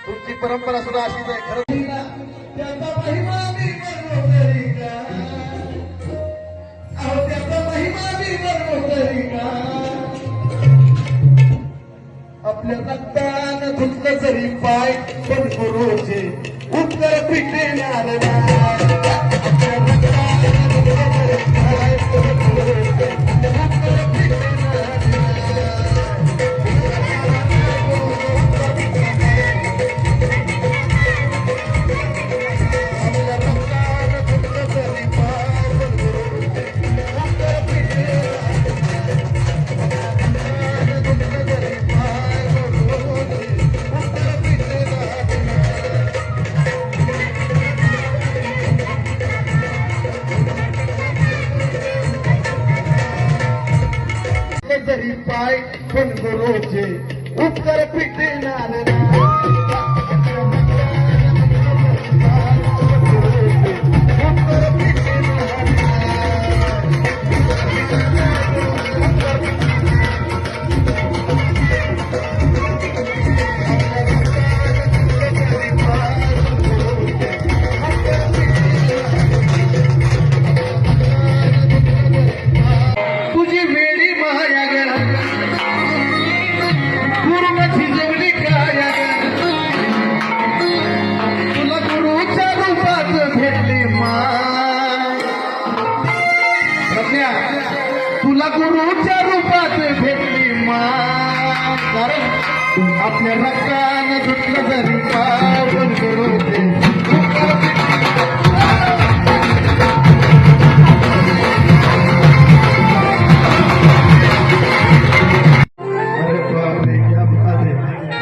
तुमची परंपरा सुद्धा अशीच आहे खरं. आपल्या रक्तानं धुतलं जरी पाय पण गुरुचे उत्तर पिटेणार जरी पाय पण गुरुचे उत्तर पिटेणार तुला गुरुच्या रूपात भेटली मान. कारण आपल्या रक्तानं धुतलं जरी पावन गुरुचे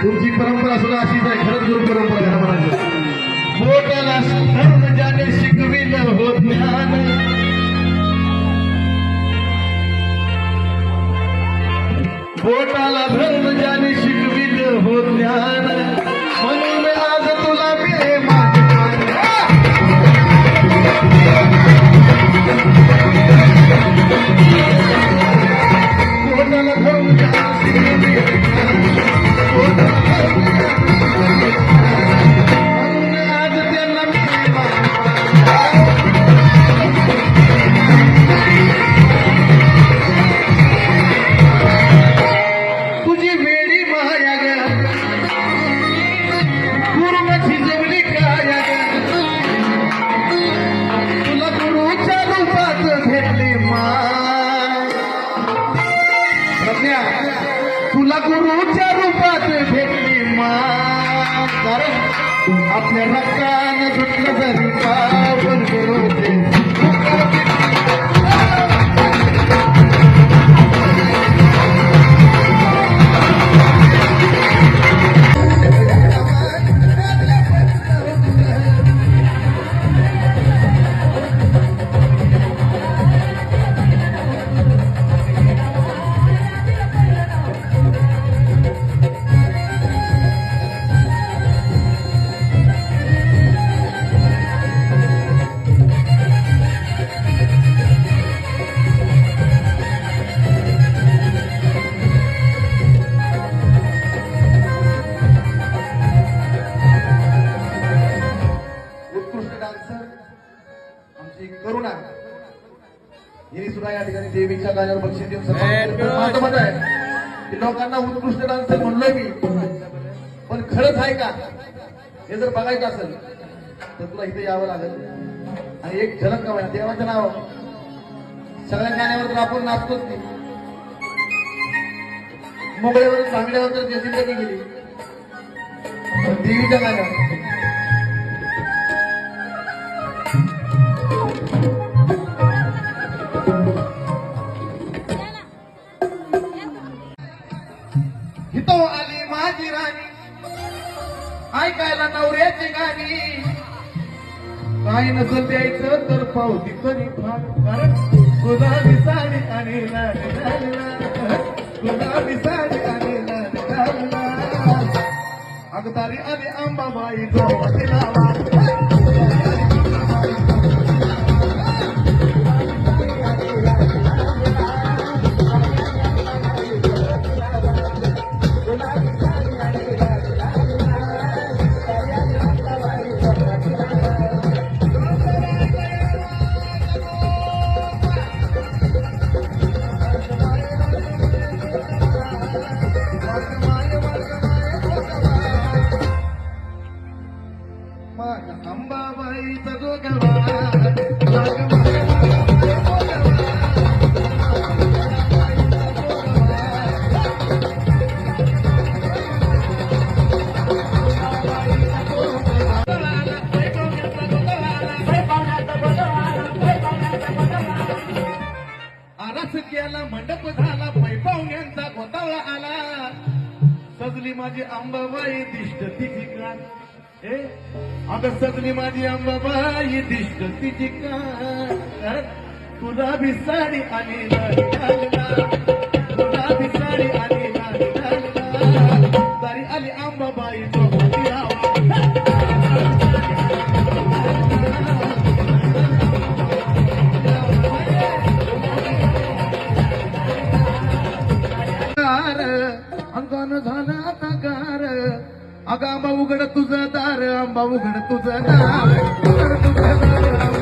तुमची परंपरा सुद्धा अशीच आहे खरंच गुरु परंपरा आहे म्हणायचं. बोटाला धरून ज्याने शिकविलं हो ज्ञान बोटाला धरून ज्याने शिकविलं हो ज्ञान म्हणून आज तुला बोटाला धरून तुला गुरुच्या रूपात भेटली मान. कारण आपल्या रक्तानं धुतलं जरी पावन गुरुचे करुणा हिने सुद्धा या ठिकाणी देवीच्या गाण्यावर बक्षीस देऊन माझं मत आहे की लोकांना उत्कृष्ट डान्सर म्हणलोय मी, पण खरंच आहे का हे जर बघायचं असेल तर तुला इथे यावं लागेल. आणि एक झलक का आहे देवाचं नाव सगळ्या गाण्यावर तर आपण नाचतोच नाही. मोगळ्यावर भांगड्यावर तर जिंदगी गेली, देवीच्या गाण्यावर नसल द्यायचं तर पावती करी फार कारण गुलाबी साडी आणि लाल लाल लाल, गुलाबी साडी आणि लाल लाल लाल. अगतारी आली अंबाबाई गणपती लावा. अंबाबाईचा जोगवा आरस केला मंडप झाला पैपावण्यांचा गोतावळा आला. सजली माझी अंबाबाई दिष्ट तिची कान ए अगं सजली माझी अंबाबाई दिष्ट तिची कान. गुलाबी साडी आणि लाल लाल लाल, गुलाबी साडी आणि लाल लाल लाल. सारी आली अंबाबाई गणपती लावा. अंगान झालं आता गार. अगं आंबा उघड तुझं दार, आंबा उघड तुझं दार, उघड तुझं दार.